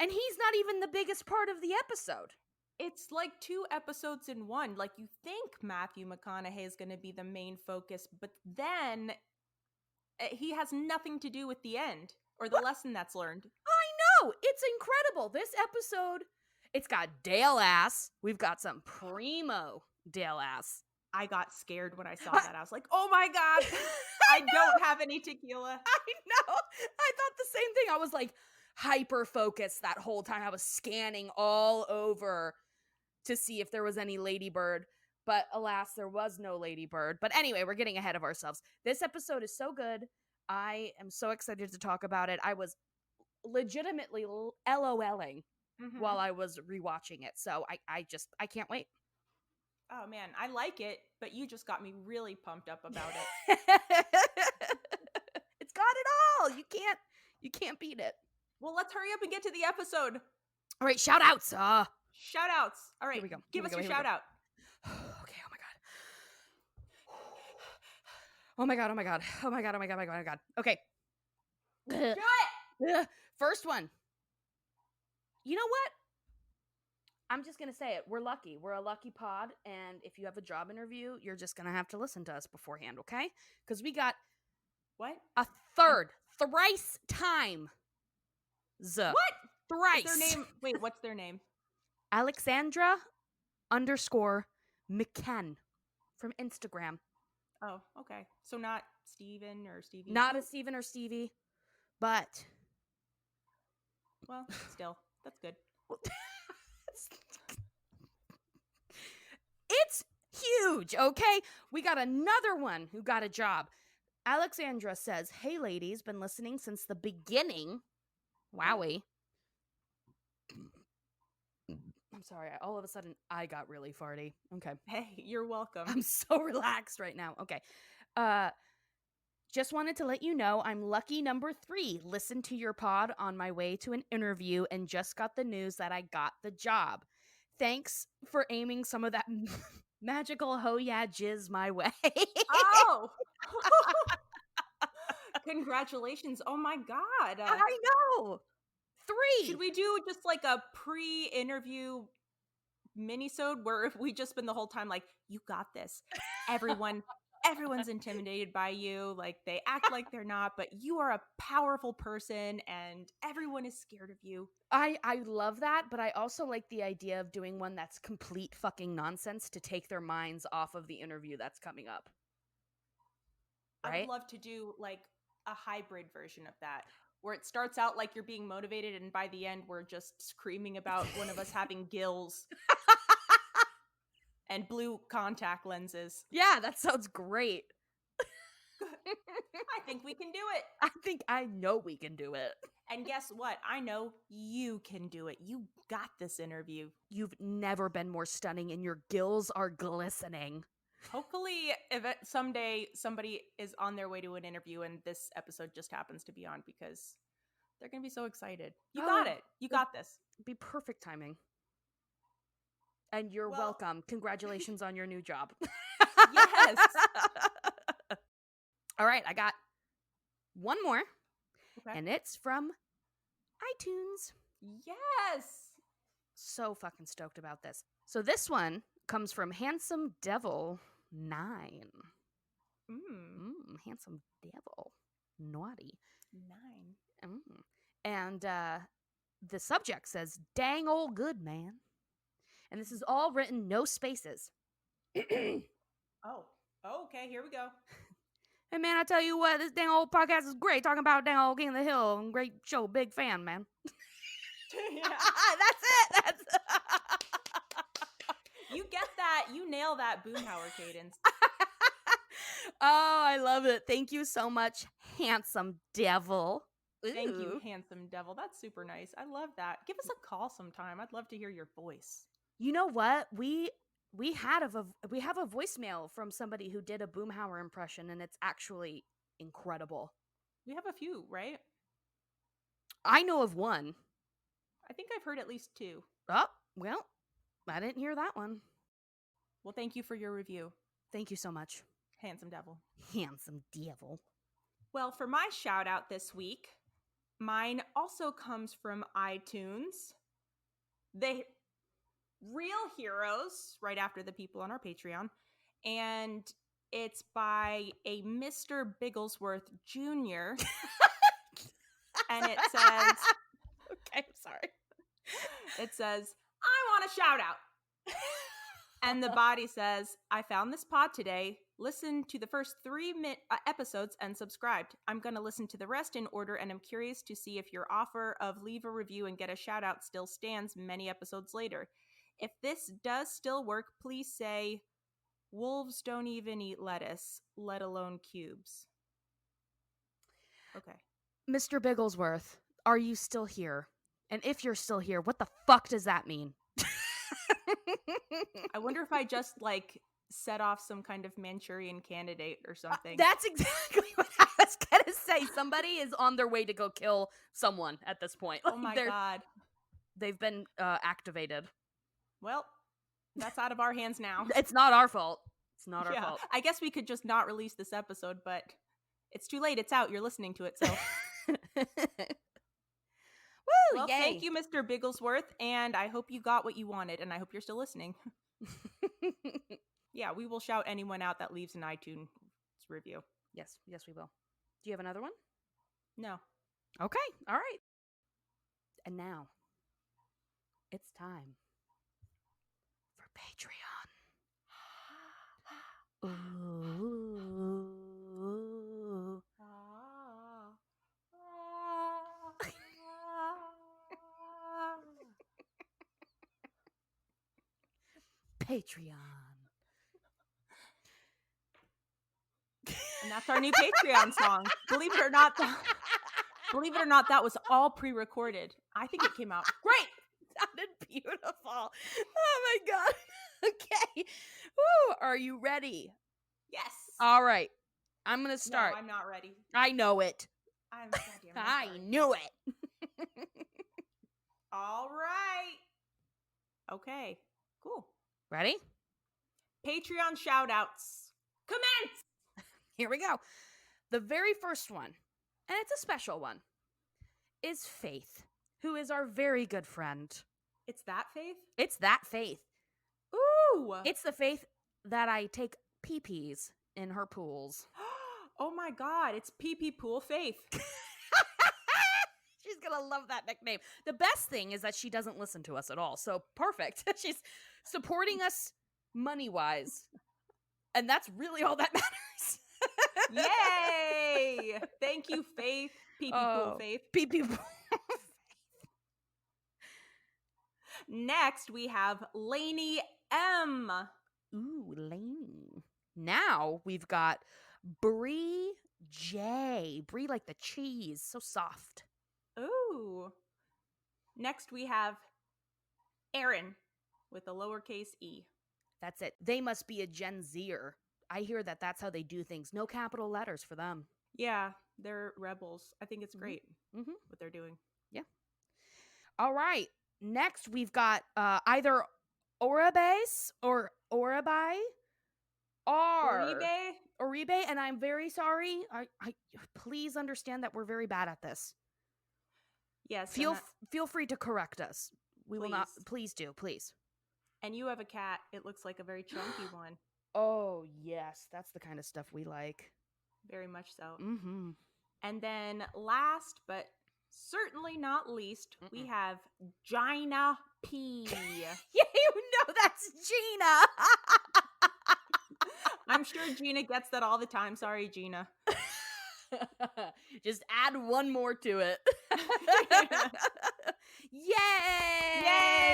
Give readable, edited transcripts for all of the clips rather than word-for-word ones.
And he's not even the biggest part of the episode. It's like 2 episodes in one. Like, you think Matthew McConaughey is going to be the main focus, but then he has nothing to do with the end or the lesson that's learned. I know! It's incredible. This episode, it's got Dale ass. We've got some primo Dale ass. I got scared when I saw that. I was like, oh my God, I don't have any tequila. I know. I thought the same thing. I was like hyper focused that whole time. I was scanning all over to see if there was any ladybird. But alas, there was no ladybird. But anyway, we're getting ahead of ourselves. This episode is so good. I am so excited to talk about it. I was legitimately LOLing while I was rewatching it. So I can't wait. Oh man, I like it, but you just got me really pumped up about it. It's got it all. You can't beat it. Well, let's hurry up and get to the episode. All right, shout outs. Shout outs. All right, here we go. Give us your shout out. Okay, oh my god. Oh my god. Okay. Do it! First one. You know what? I'm just going to say it. We're lucky. We're a lucky pod. And if you have a job interview, you're just going to have to listen to us beforehand, okay? Because we got what? A thrice time. What? Thrice. What's their name? Wait, what's their name? Alexandra _ McCann from Instagram. Oh, okay. So not Steven or Stevie? Not a Steven or Stevie, but... Well, still, that's good. It's huge, okay? We got another one who got a job. Alexandra says, hey, ladies, been listening since the beginning. Wowie. I'm sorry. All of a sudden, I got really farty. Okay. Hey, you're welcome. I'm so relaxed right now. Okay. Just wanted to let you know I'm lucky number 3. Listened to your pod on my way to an interview and just got the news that I got the job. Thanks for aiming some of that magical ho yeah jizz my way. Oh! Congratulations. Oh my God. I know. 3. Should we do just like a pre-interview minisode where if we just spend the whole time like, you got this. Everyone's intimidated by you. Like, they act like they're not, but you are a powerful person and everyone is scared of you. I love that, but I also like the idea of doing one that's complete fucking nonsense to take their minds off of the interview that's coming up. Right? I would love to do like a hybrid version of that, where it starts out like you're being motivated and by the end we're just screaming about one of us having gills and blue contact lenses. Yeah, that sounds great. I think we can do it. I know we can do it. And guess what? I know you can do it. You got this interview. You've never been more stunning and your gills are glistening. Hopefully, someday somebody is on their way to an interview and this episode just happens to be on, because they're going to be so excited. You got it. You got this. It'd be perfect timing. And you're welcome. Congratulations on your new job. Yes. All right, I got one more. Okay. And it's from iTunes. Yes. So fucking stoked about this. So this one comes from Handsome Devil 9. Handsome Devil. Naughty. 9. And the subject says, dang old good man. And this is all written, no spaces. Oh, okay, here we go. Hey, man, I tell you what, this dang old podcast is great. Talking about dang old King of the Hill. Great show. Big fan, man. Yeah. That's it. You get that. You nail that Boomhauer cadence. Oh, I love it. Thank you so much, Handsome Devil. Thank Ooh. you, Handsome Devil. That's super nice. I love that. Give us a call sometime. I'd love to hear your voice. You know what? We have a voicemail from somebody who did a Boomhauer impression, and it's actually incredible. We have a few, right? I know of one. I think I've heard at least 2. Oh, well, I didn't hear that one. Well, thank you for your review. Thank you so much. Handsome Devil. Handsome Devil. Well, for my shout out this week, Mine also comes from iTunes. They Real Heroes, right after the people on our Patreon. And it's by a Mr. Bigglesworth Jr. And it says, okay, I'm sorry. I want a shout out. And the body says, I found this pod today, listened to the first 3 episodes and subscribed. I'm going to listen to the rest in order, and I'm curious to see if your offer of leave a review and get a shout out still stands many episodes later. If this does still work, please say, wolves don't even eat lettuce, let alone cubes. Okay. Mr. Bigglesworth, are you still here? And if you're still here, what the fuck does that mean? I wonder if I just set off some kind of Manchurian Candidate or something. That's exactly what I was gonna say. Somebody is on their way to go kill someone at this point. Oh my god. They've been activated. Well, that's out of our hands now. It's not our fault. It's not our fault. I guess we could just not release this episode, but it's too late. It's out. You're listening to it, so. Woo, well, yay. Thank you, Mr. Bigglesworth, and I hope you got what you wanted, and I hope you're still listening. Yeah, we will shout anyone out that leaves an iTunes review. Yes, we will. Do you have another one? No. Okay, all right. And now, it's time for Patreon. Ooh. Patreon. And that's our new Patreon song. Believe it or not, that was all pre-recorded. I think it came out great. Sounded beautiful. Oh my god. Okay. Woo, are you ready? Yes. All right. I'm going to start. No, I'm not ready. I know it. I knew it. All right. Okay. Cool. Ready? Patreon shoutouts. Commence! Here we go. The very first one, and it's a special one, is Faith, who is our very good friend. It's that Faith? It's that Faith. Ooh! It's the Faith that I take pee-pees in her pools. Oh my god, it's Pee-Pee Pool Faith. She's gonna love that nickname. The best thing is that she doesn't listen to us at all, so perfect. She's supporting us money-wise, and that's really all that matters. Yay! Thank you, Faith. Pee-Pee Pool Faith. Pee-Pee Pool. Next, we have Lainey M. Ooh, Lainey. Now we've got Bree J. Brie like the cheese. So soft. Ooh. Next, we have Aaron with a lowercase e. That's it. They must be a Gen Zer. I hear that that's how they do things. No capital letters for them. Yeah, they're rebels. I think it's great what they're doing. Yeah. All right. Next, we've got either Oribase or Oribe. Oribe, and I'm very sorry. I please understand that we're very bad at this. Yes. Feel free to correct us. We will not. Please do, please. And you have a cat. It looks like a very chunky one. Oh, yes. That's the kind of stuff we like. Very much so. Mm-hmm. And then last, but certainly not least, we have Gina P. Yeah, you know that's Gina. I'm sure Gina gets that all the time. Sorry, Gina. Just add one more to it. Yay! Yay!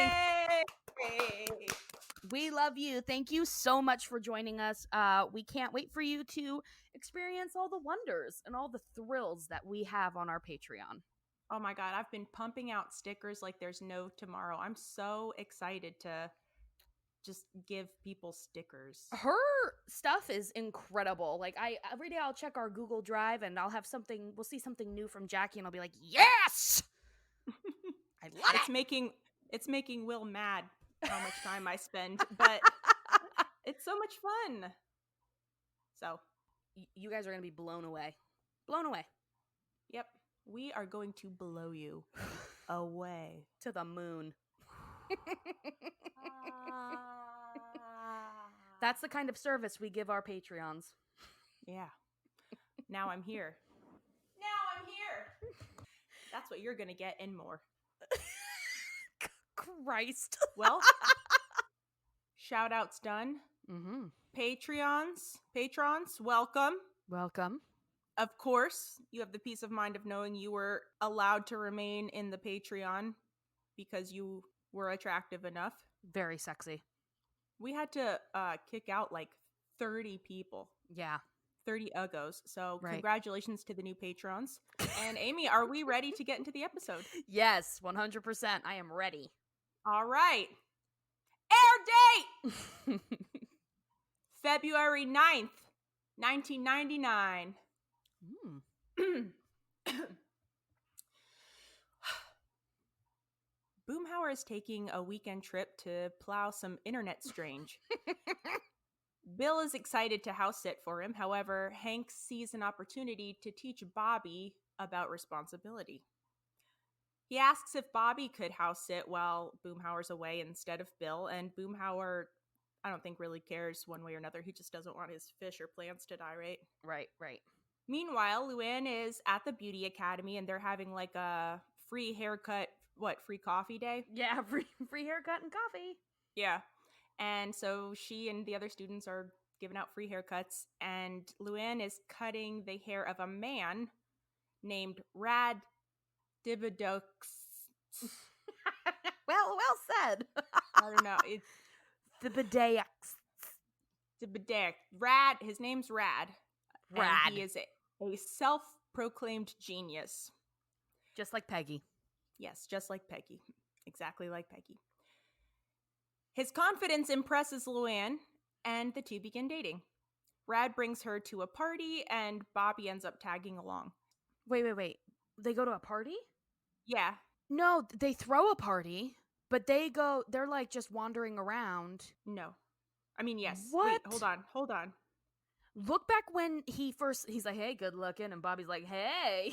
We love you. Thank you so much for joining us. We can't wait for you to experience all the wonders and all the thrills that we have on our Patreon. Oh my god, I've been pumping out stickers like there's no tomorrow. I'm so excited to just give people stickers. Her stuff is incredible. Like every day I'll check our Google Drive and we'll see something new from Jackie and I'll be like, yes! I love it. It's making Will mad how much time I spend, but it's so much fun. So you guys are going to be blown away. Blown away. Yep. we are going to blow you away. To the moon. That's the kind of service we give our Patreons. Yeah. Now I'm here. Now I'm here. That's what you're going to get and more. Christ. Well, shout outs done. Mm-hmm. Patrons, welcome. Welcome. Of course, you have the peace of mind of knowing you were allowed to remain in the Patreon because you were attractive enough. Very sexy. We had to kick out like 30 people. Yeah. 30 uggos. So Right. Congratulations to the new patrons. And Amy, are we ready to get into the episode? Yes, 100%. I am ready. All right. Air date! February 9th, 1999. Boomhauer is taking a weekend trip to plow some internet strange. Bill is excited to house sit for him. However, Hank sees an opportunity to teach Bobby about responsibility. He asks if Bobby could house sit while Boomhauer's away instead of Bill, and Boomhauer, I don't think, really cares one way or another. He just doesn't want his fish or plants to die, right? Right. Meanwhile, Luann is at the beauty academy, and they're having like a free haircut, free coffee day? Yeah, free haircut and coffee. Yeah. And so she and the other students are giving out free haircuts, and Luann is cutting the hair of a man named Rad Dibidux. well said. I don't know. It's The bidet. Dibidic. Rad. His name's Rad. Rad. And he is a self-proclaimed genius. Just like Peggy. Yes, just like Peggy. Exactly like Peggy. His confidence impresses Luann, and the two begin dating. Rad brings her to a party, and Bobby ends up tagging along. Wait. They go to a party? Yeah. No, they throw a party, but they're like just wandering around. No. I mean, yes. What? Wait, hold on. Look back when he's like, hey, good looking, and Bobby's like, hey.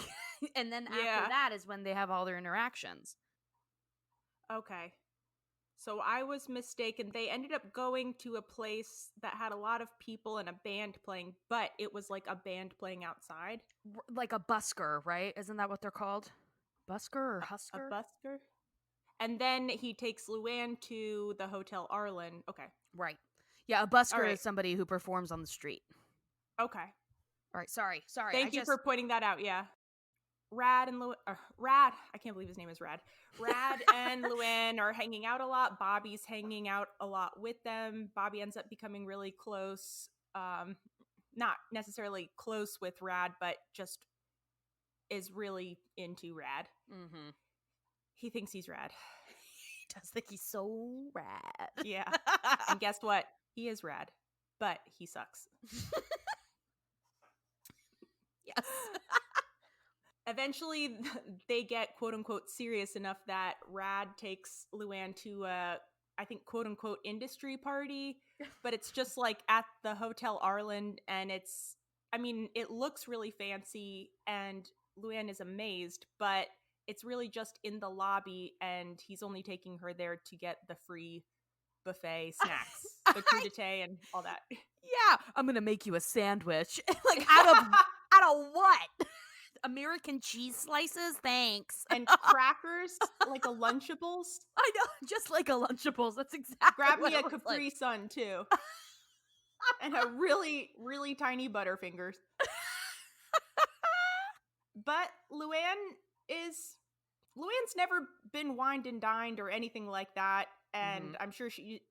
And then after that is when they have all their interactions. Okay. So I was mistaken. They ended up going to a place that had a lot of people and a band playing, but it was like a band playing outside. Like a busker, right? Isn't that what they're called? Busker or husker? A busker? And then he takes Luann to the Hotel Arlen. Okay. Right. Yeah, a busker is somebody who performs on the street. Okay. All right, sorry. Thank you for pointing that out, yeah. Rad, I can't believe his name is Rad. Rad and Luann are hanging out a lot. Bobby's hanging out a lot with them. Bobby ends up becoming really close. Not necessarily close with Rad, but just is really into Rad. Mm-hmm. He thinks he's rad. He does think he's so rad. Yeah. And guess what? He is rad, but he sucks. Yes. Eventually, they get quote-unquote serious enough that Rad takes Luann to a, I think, quote-unquote industry party, but it's just like at the Hotel Arlen, and it looks really fancy, and Luann is amazed, but it's really just in the lobby, and he's only taking her there to get the free buffet snacks, the crudité and all that. Yeah, I'm gonna make you a sandwich. Like out of what? American cheese slices, thanks. And crackers, like a Lunchables. I know, just like a Lunchables. That's exactly. Grab what me a it was Capri like. Sun too, and a really, really tiny Butterfingers. But Luann's never been wined and dined or anything like that, and I'm sure she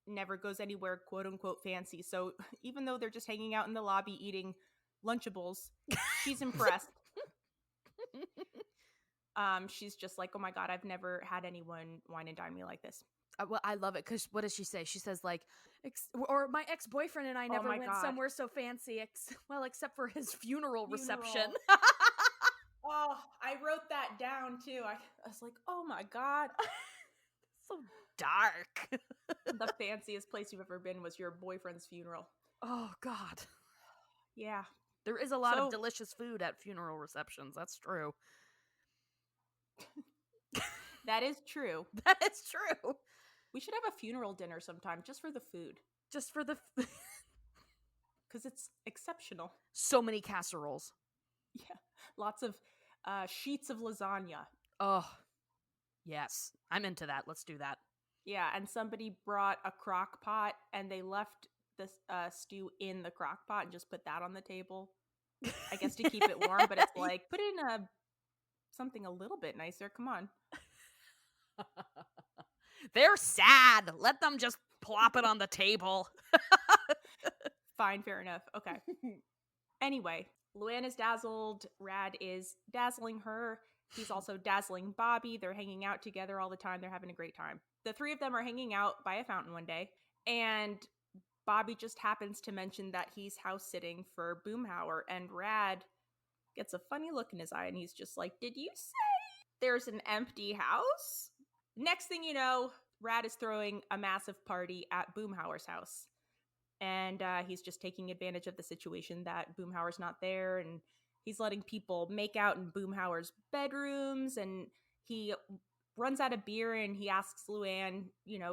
never goes anywhere quote unquote fancy. So even though they're just hanging out in the lobby eating Lunchables, she's impressed. She's just like, oh my God, I've never had anyone wine and dine me like this. Well, I love it because what does she say? She says like, or my ex-boyfriend and I never went somewhere so fancy, except for his funeral reception. Oh, I wrote that down too. I was like, oh my God. So dark. The fanciest place you've ever been was your boyfriend's funeral. Oh God. Yeah. There is a lot of delicious food at funeral receptions. That's true. That is true. That is true. We should have a funeral dinner sometime just for the food. Just for the Because it's exceptional. so many casseroles. Yeah. Lots of sheets of lasagna. Oh, yes. I'm into that. Let's do that. Yeah, and somebody brought a crock pot and they left the stew in the crock pot and just put that on the table. I guess to keep it warm, but it's like, put in something a little bit nicer. Come on. They're sad. Let them just plop it on the table. Fine, fair enough. Okay. Anyway, Luann is dazzled. Rad is dazzling her. He's also dazzling Bobby. They're hanging out together all the time. They're having a great time. The three of them are hanging out by a fountain one day, and Bobby just happens to mention that he's house sitting for Boomhauer, and Rad gets a funny look in his eye, and he's just like, did you say there's an empty house? Next thing you know, Rad is throwing a massive party at Boomhauer's house. And he's just taking advantage of the situation that Boomhauer's not there, and he's letting people make out in Boomhauer's bedrooms, and he runs out of beer, and he asks Luann,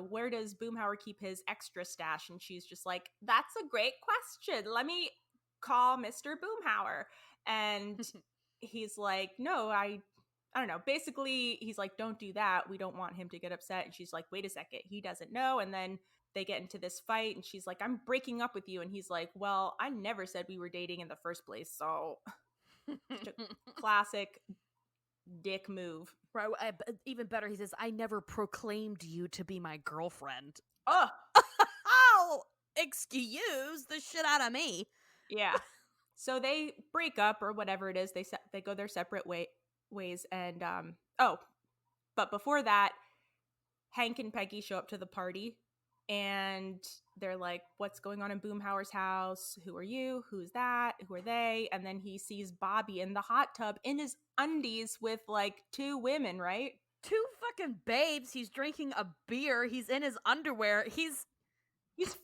where does Boomhauer keep his extra stash? And she's just like, that's a great question. Let me call Mr. Boomhauer. And he's like, no, I don't know. Basically, he's like, don't do that. We don't want him to get upset. And she's like, wait a second. He doesn't know. And then they get into this fight, and she's like, I'm breaking up with you. And he's like, well, I never said we were dating in the first place. So classic dick move. Right, even better, he says, I never proclaimed you to be my girlfriend. Oh, Oh, excuse the shit out of me. yeah. So they break up or whatever it is. They go their separate ways. And but before that, Hank and Peggy show up to the party, and they're like, what's going on in Boomhauer's house? Who are you? Who's that? Who are they? And then he sees Bobby in the hot tub in his undies with like two women, right? Two fucking babes. He's drinking a beer. He's in his underwear. He's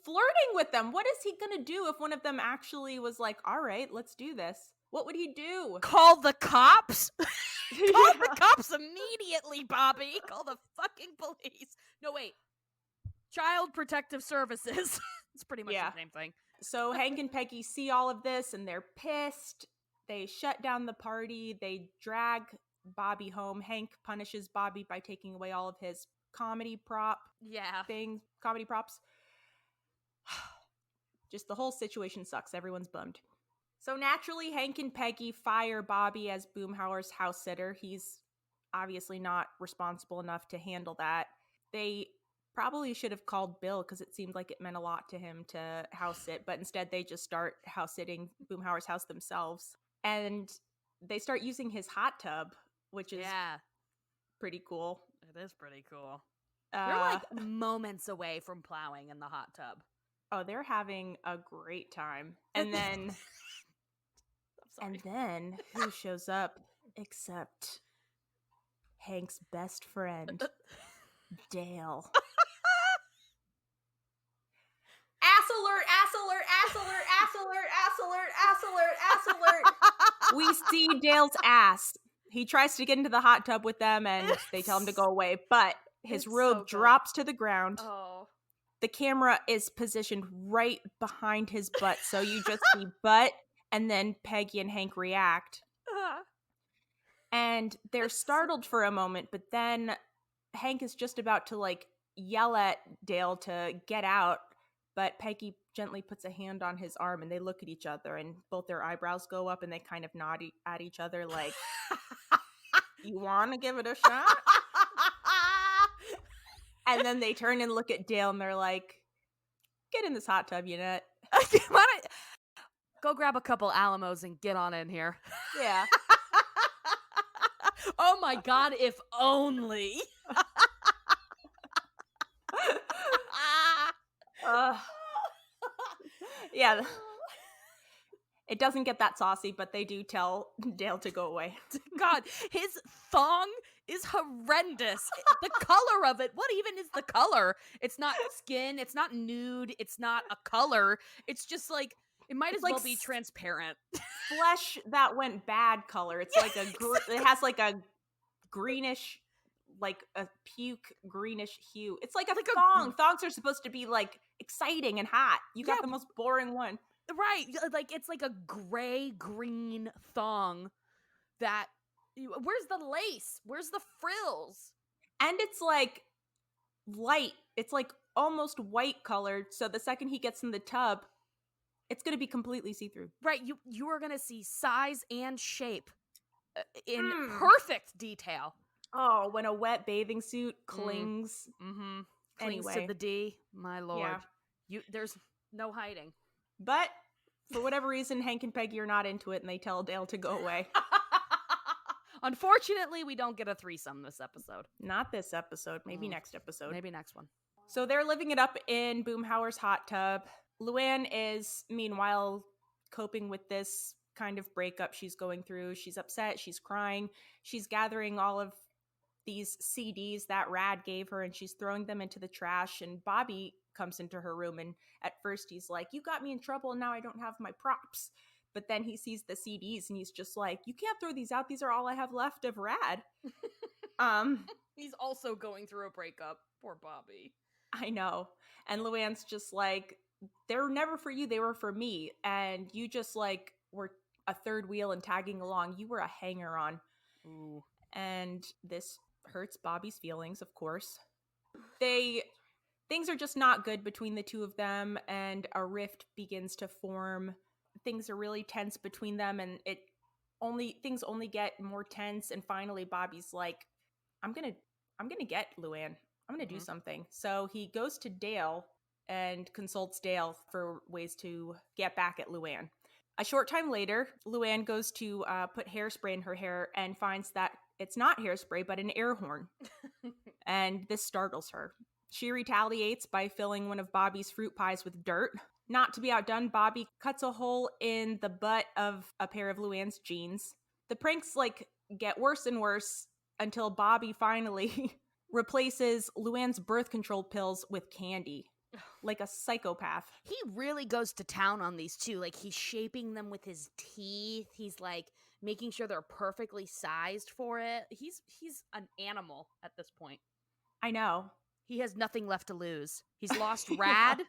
flirting with them. What is he gonna do if one of them actually was like, all right, let's do this? What would he do? Call the cops? Call the cops immediately, Bobby. Call the fucking police. No, wait. Child Protective Services. It's pretty much the same thing. So Hank and Peggy see all of this, and they're pissed. They shut down the party. They drag Bobby home. Hank punishes Bobby by taking away all of his comedy props. Just the whole situation sucks. Everyone's bummed. So naturally, Hank and Peggy fire Bobby as Boomhauer's house sitter. He's obviously not responsible enough to handle that. They probably should have called Bill, because it seemed like it meant a lot to him to house sit, but instead they just start house sitting Boomhauer's house themselves. And they start using his hot tub, which is pretty cool. It is pretty cool. They're like moments away from plowing in the hot tub. Oh, they're having a great time. And then who shows up except Hank's best friend, Dale. Ass alert, ass alert, ass alert, ass alert, ass alert, ass alert, ass alert. We see Dale's ass. He tries to get into the hot tub with them, and they tell him to go away, but his robe drops to the ground. Oh. The camera is positioned right behind his butt, so you just see butt, and then Peggy and Hank react. And they're startled for a moment, but then Hank is just about to like yell at Dale to get out, but Peggy gently puts a hand on his arm, and they look at each other, and both their eyebrows go up, and they kind of nod at each other like, you want to give it a shot? And then they turn and look at Dale, and they're like, get in this hot tub, you nut. Go grab a couple Alamos and get on in here. Yeah. Oh my God, if only. Yeah. It doesn't get that saucy, but they do tell Dale to go away. God, his thong is horrendous. The color of it, what even is the color? It's not skin, it's not nude, it's not a color. It's just like, it might as well be transparent. Flesh that went bad color. It's like it has like a greenish, like a puke greenish hue. It's like a thong. Thongs are supposed to be like exciting and hot. You got the most boring one. Right. Like it's like a gray green thong that where's the lace? Where's the frills? And it's like light. It's like almost white colored. So the second he gets in the tub, it's going to be completely see-through. Right. You are going to see size and shape in perfect detail. Oh, when a wet bathing suit clings. Clings to the D, my lord. Yeah. There's no hiding. But for whatever reason, Hank and Peggy are not into it, and they tell Dale to go away. Unfortunately, we don't get a threesome this episode. Not this episode. Maybe next episode. Maybe next one. So they're living it up in Boomhauer's hot tub. Luann is, meanwhile, coping with this kind of breakup she's going through. She's upset. She's crying. She's gathering all of these CDs that Rad gave her, and she's throwing them into the trash. And Bobby comes into her room, and at first he's like, you got me in trouble, and now I don't have my props. But then he sees the CDs, and he's just like, you can't throw these out. These are all I have left of Rad. He's also going through a breakup. Poor Bobby. I know. And Luann's just like, they're never for you. They were for me. And you just like were a third wheel and tagging along. You were a hanger on. Ooh. And this hurts Bobby's feelings, of course. Things are just not good between the two of them, and a rift begins to form. Things are really tense between them, and things only get more tense. And finally, Bobby's like, I'm gonna get Luann. I'm gonna do something. So he goes to Dale and consults Dale for ways to get back at Luann. A short time later, Luann goes to put hairspray in her hair and finds that it's not hairspray, but an air horn. And this startles her. She retaliates by filling one of Bobby's fruit pies with dirt. Not to be outdone, Bobby cuts a hole in the butt of a pair of Luann's jeans. The pranks get worse and worse until Bobby finally replaces Luann's birth control pills with candy. Like a psychopath. He really goes to town on these too. Like, he's shaping them with his teeth. He's like making sure they're perfectly sized for it. He's an animal at this point. I know. He has nothing left to lose. He's lost Rad,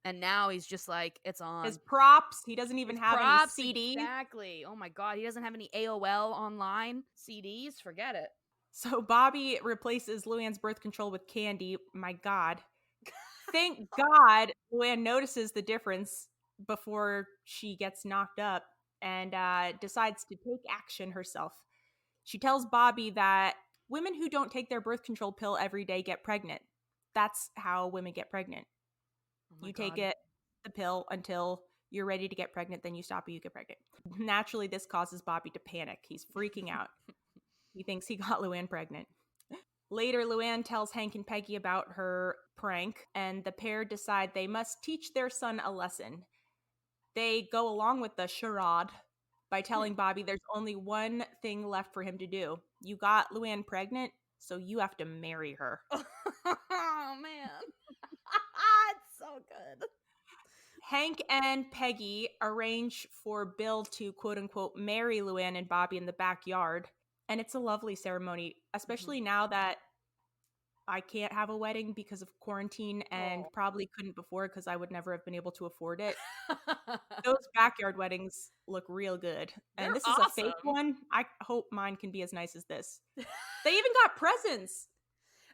and now he's just like, it's on. His props. He doesn't even have any CDs. Exactly. Oh my God. He doesn't have any AOL online CDs. Forget it. So Bobby replaces Luann's birth control with candy. My God. Thank God Luann notices the difference before she gets knocked up and decides to take action herself. She tells Bobby that women who don't take their birth control pill every day get pregnant. That's how women get pregnant. You take the pill until you're ready to get pregnant, then you stop and you get pregnant. Naturally, this causes Bobby to panic. He's freaking out. He thinks he got Luann pregnant. Later, Luann tells Hank and Peggy about her prank, and the pair decide they must teach their son a lesson. They go along with the charade by telling Bobby there's only one thing left for him to do. You got Luann pregnant, so you have to marry her. Oh, man. It's so good. Hank and Peggy arrange for Bill to, quote-unquote, marry Luann and Bobby in the backyard. And it's a lovely ceremony, especially now that I can't have a wedding because of quarantine and probably couldn't before because I would never have been able to afford it. Those backyard weddings look real good. And this is a fake one. I hope mine can be as nice as this. They even got presents.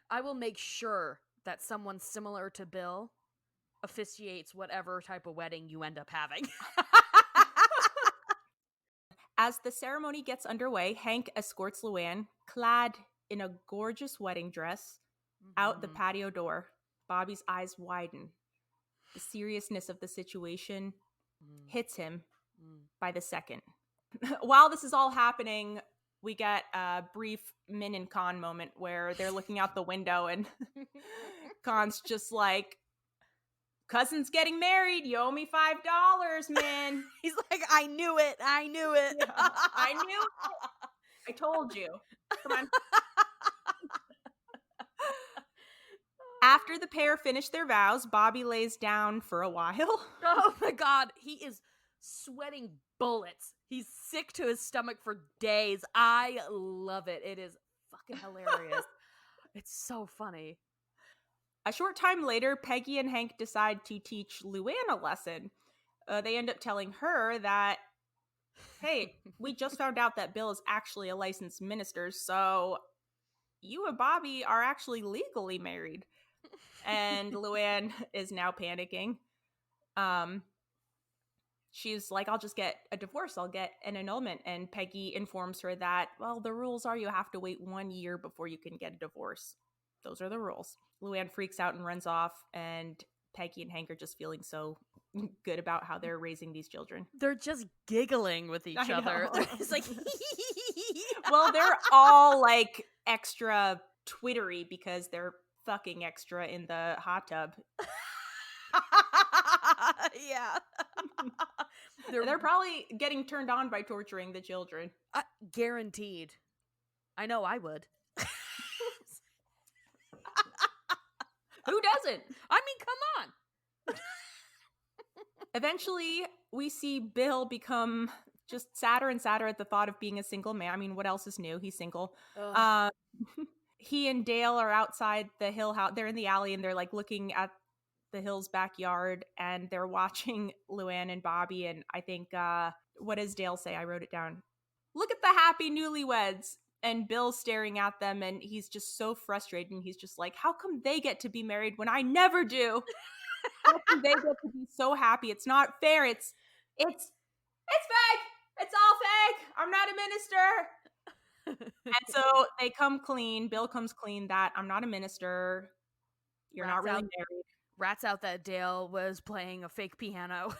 I will make sure that someone similar to Bill officiates whatever type of wedding you end up having. As the ceremony gets underway, Hank escorts Luann, clad in a gorgeous wedding dress, out the patio door. Bobby's eyes widen. The seriousness of the situation hits him by the second. While this is all happening, we get a brief Min and Khan moment where they're looking out the window and Khan's just like, cousin's getting married. You owe me $5, man. He's like, I knew it. Yeah, I knew it. I told you. Come on. After the pair finish their vows, Bobby lays down for a while. Oh my God. He is sweating bullets. He's sick to his stomach for days. I love it. It is fucking fucking hilarious. It's so funny. A short time later, Peggy and Hank decide to teach Luann a lesson. They end up telling her that, hey, we just found out that Bill is actually a licensed minister, so you and Bobby are actually legally married. And Luann is now panicking. She's like, I'll just get a divorce. I'll get an annulment. And Peggy informs her that, well, the rules are you have to wait 1 year before you can get a divorce. Those are the rules. Luann freaks out and runs off, and Peggy and Hank are just feeling so good about how they're raising these children. They're just giggling with each other. It's like, well, they're all like extra twittery because they're fucking extra in the hot tub. Yeah. They're probably getting turned on by torturing the children. Guaranteed. I know I would. Who doesn't? I mean, come on. Eventually, we see Bill become just sadder and sadder at the thought of being a single man. I mean, what else is new? He's single. He and Dale are outside the Hill house. They're in the alley and they're like looking at the Hill's backyard and they're watching Luann and Bobby. And I think, what does Dale say? I wrote it down. Look at the happy newlyweds. And Bill's staring at them and he's just so frustrated. And he's just like, how come they get to be married when I never do? How come they get to be so happy? It's not fair. It's fake. It's all fake. I'm not a minister. And so they come clean. Bill comes clean that I'm not a minister. You're not really married. Rats out that Dale was playing a fake piano.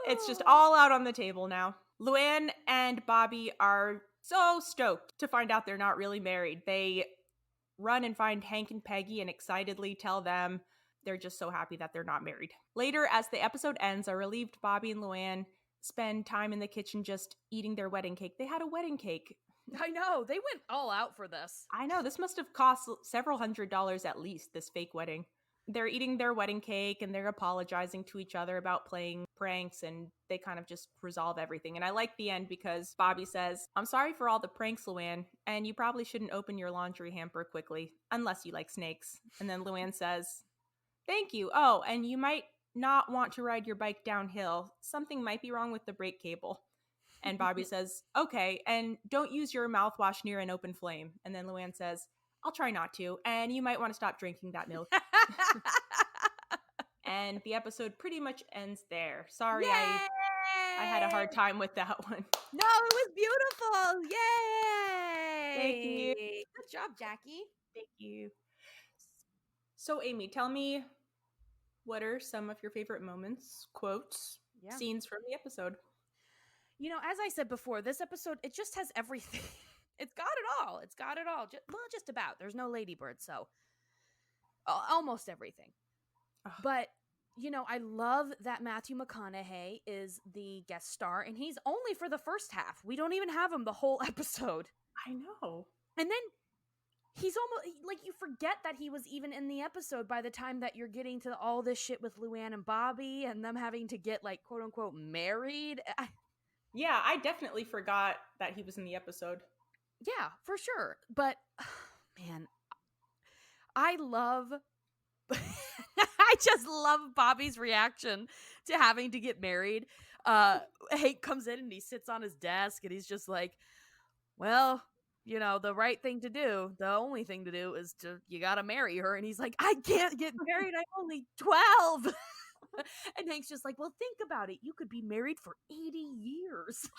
It's just all out on the table now. Luann and Bobby are so stoked to find out they're not really married. They run and find Hank and Peggy and excitedly tell them they're just so happy that they're not married. Later, as the episode ends, a relieved Bobby and Luann spend time in the kitchen just eating their wedding cake. They had a wedding cake. I know. They went all out for this. I know. This must have cost several $100s at least, this fake wedding. They're eating their wedding cake and they're apologizing to each other about playing pranks and they kind of just resolve everything. And I like the end because Bobby says, I'm sorry for all the pranks, Luann, and you probably shouldn't open your laundry hamper quickly unless you like snakes. And then Luann says, thank you. Oh, and you might not want to ride your bike downhill. Something might be wrong with the brake cable. And Bobby says, okay, and don't use your mouthwash near an open flame. And then Luann says, I'll try not to, and you might want to stop drinking that milk. And the episode pretty much ends there. Sorry, I had a hard time with that one. No, it was beautiful. Yay! Thank you. Good job, Jackie. Thank you. So, Amy, tell me, what are some of your favorite moments, quotes, scenes from the episode? You know, as I said before, this episode, it just has everything. It's got it all. It's got it all. Just about. There's no ladybird, so almost everything. But, you know, I love that Matthew McConaughey is the guest star, and he's only for the first half. We don't even have him the whole episode. I know. And then he's almost, like, you forget that he was even in the episode by the time that you're getting to all this shit with Luann and Bobby and them having to get, like, quote-unquote married. Yeah, I definitely forgot that he was in the episode. Yeah, for sure. But, man, I just love Bobby's reaction to having to get married. Hank comes in and he sits on his desk and he's just like, well, you know, the right thing to do, the only thing to do is you gotta marry her. And he's like, I can't get married. I'm only 12. And Hank's just like, well, think about it. You could be married for 80 years.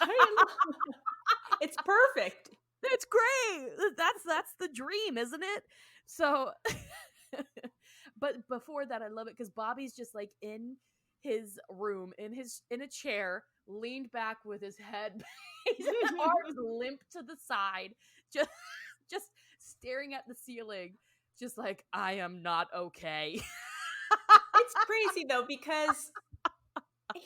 It's perfect. That's great. That's the dream, isn't it? So, but before that, I love it because Bobby's just like in his room, in a chair, leaned back with his head, his arms limp to the side, just staring at the ceiling, just like, I am not okay. It's crazy though because I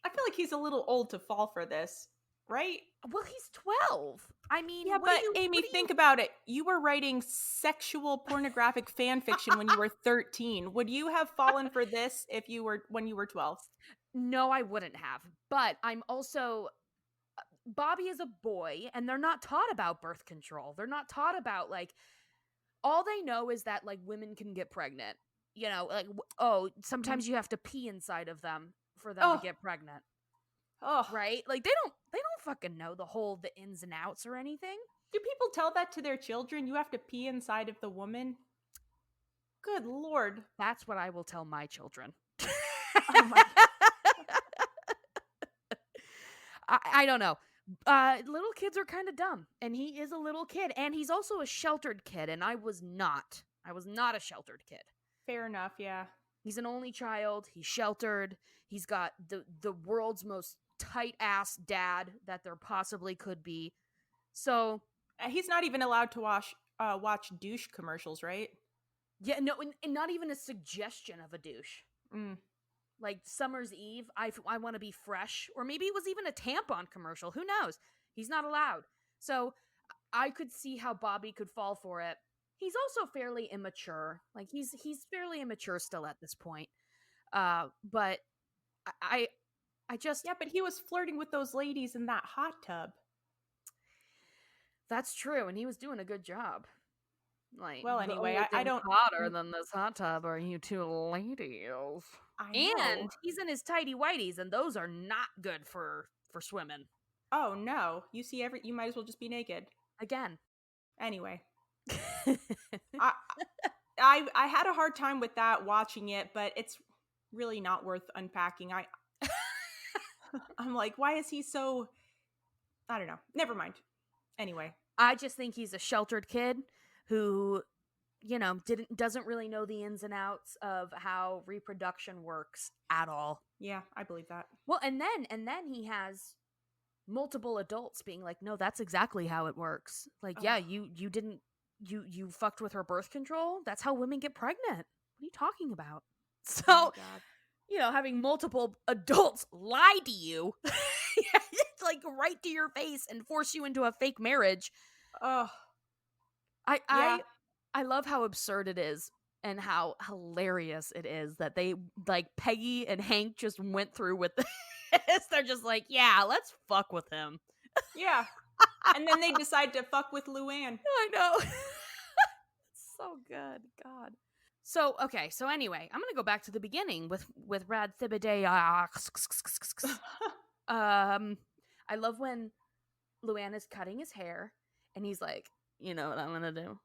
feel like he's a little old to fall for this. Right? Well, he's 12. I mean, yeah, but Amy, think about it. You were writing sexual pornographic fan fiction when you were 13. Would you have fallen for this when you were 12? No, I wouldn't have. But I'm also Bobby is a boy, and they're not taught about birth control. They're not taught about, like, all they know is that, like, women can get pregnant. You know, like, oh, Mhm. sometimes you have to pee inside of them for them to Oh, get pregnant, oh. right? Like, they don't fucking know the ins and outs or anything. Do people tell that to their children? You have to pee inside of the woman? Good lord. That's what I will tell my children. Oh my god. I don't know. Little kids are kind of dumb, and he is a little kid, and he's also a sheltered kid, and I was not. I was not a sheltered kid. Fair enough, yeah. He's an only child. He's sheltered. He's got the world's most tight ass dad that there possibly could be. So He's not even allowed to watch douche commercials, right? yeah, no, and not even a suggestion of a douche. Mm. Like Summer's Eve, I want to be fresh, or maybe it was even a tampon commercial. Who knows? He's not allowed. So I could see how Bobby could fall for it. He's also fairly immature. Like he's fairly immature still at this point. But I I just Yeah, but he was flirting with those ladies in that hot tub. that's true, and he was doing a good job. Like, Well, the anyway, only I thing don't. hotter than this hot tub are you two ladies. I And know. he's in his tighty whities, and those are not good for swimming. Oh no. You might as well just be naked. Again. Anyway. I I had a hard time with that watching it, but it's really not worth unpacking. I'm like, why is he so I don't know. Never mind. Anyway. I just think he's a sheltered kid who, doesn't really know the ins and outs of how reproduction works at all. Yeah, I believe that. Well, and then he has multiple adults being like, "No, that's exactly how it works." Like, Ugh. yeah, you didn't you fucked with her birth control. That's how women get pregnant. What are you talking about? Oh my So, god. having multiple adults lie to you, it's like right to your face and force you into a fake marriage. Oh, I yeah. I I love how absurd it is and how hilarious it is that they like Peggy and Hank just went through with this. They're just like, yeah, let's fuck with him. Yeah. And then they decide to fuck with Luann. I know. So good. God. So okay, so anyway, I'm gonna go back to the beginning with Rad Thibodeau. I love when Luann is cutting his hair and he's like, you know what I'm gonna do?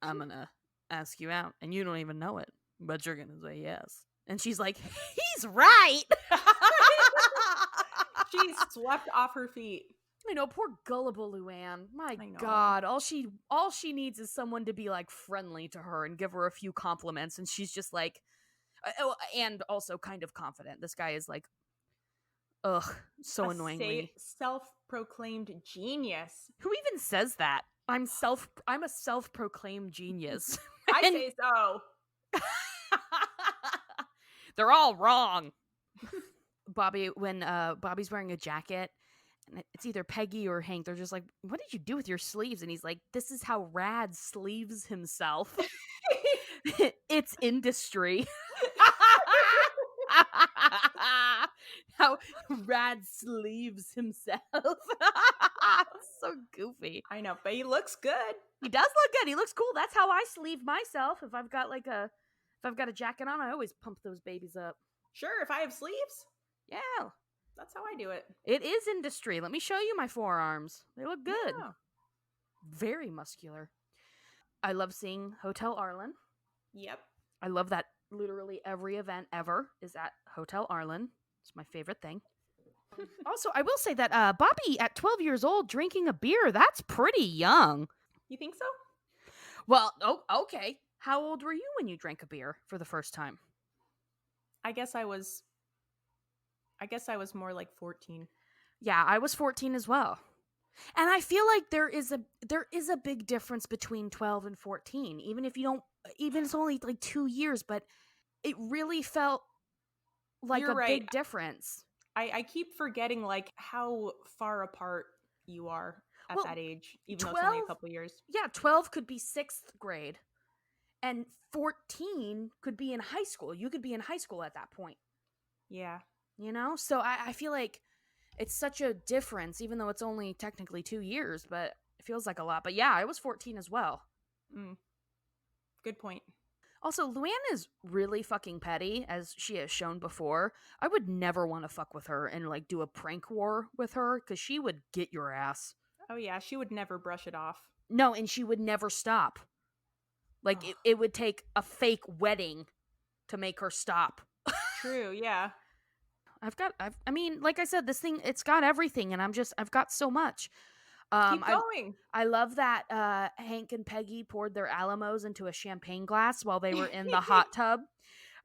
I'm gonna ask you out, and you don't even know it, but you're gonna say yes. And she's like, he's right. She's swept off her feet. I know, poor gullible Luann. My I know. God, all she needs is someone to be like friendly to her and give her a few compliments, and she's just like, oh, and also kind of confident. This guy is like, ugh, so annoyingly. Self-proclaimed genius. Who even says that? I'm a self-proclaimed genius. I And say so. they're all wrong. Bobby, when Bobby's wearing a jacket, and it's either Peggy or Hank, they're just like, "What did you do with your sleeves?" And he's like, "This is how Rad sleeves himself. It's industry." How Rad sleeves himself. So goofy. I know, but he looks good. He does look good. He looks cool. That's how I sleeve myself. If I've got a jacket on, I always pump those babies up. Sure, if I have sleeves, Yeah. that's how I do it. It is industry. Let me show you my forearms. They look good. Yeah. Very muscular. I love seeing Hotel Arlen. Yep. I love that literally every event ever is at Hotel Arlen. It's my favorite thing. Also, I will say that Bobby, at 12 years old, drinking a beer, that's pretty young. You think so? Well, okay. How old were you when you drank a beer for the first time? I guess I was more like 14. Yeah, I was 14 as well. And I feel like there is a big difference between 12 and 14, even if it's only like 2 years, but it really felt like You're a right. big difference. I keep forgetting like how far apart you are at Well, that age, even though it's only a 12 couple years. Yeah, 12 could be 6th grade, and 14 could be in high school. You could be in high school at that point. Yeah. You know? So I feel like it's such a difference, even though it's only technically 2 years, but it feels like a lot. But yeah, I was 14 as well. Mm, good point. Also, Luann is really fucking petty, as she has shown before. I would never want to fuck with her and like do a prank war with her because she would get your ass. Oh yeah, she would never brush it off. No, and she would never stop. Like Ugh. it would take a fake wedding to make her stop. True, yeah. I mean, like I said, this thing, it's got everything, and I've got so much. Keep going. I love that Hank and Peggy poured their Alamos into a champagne glass while they were in the hot tub.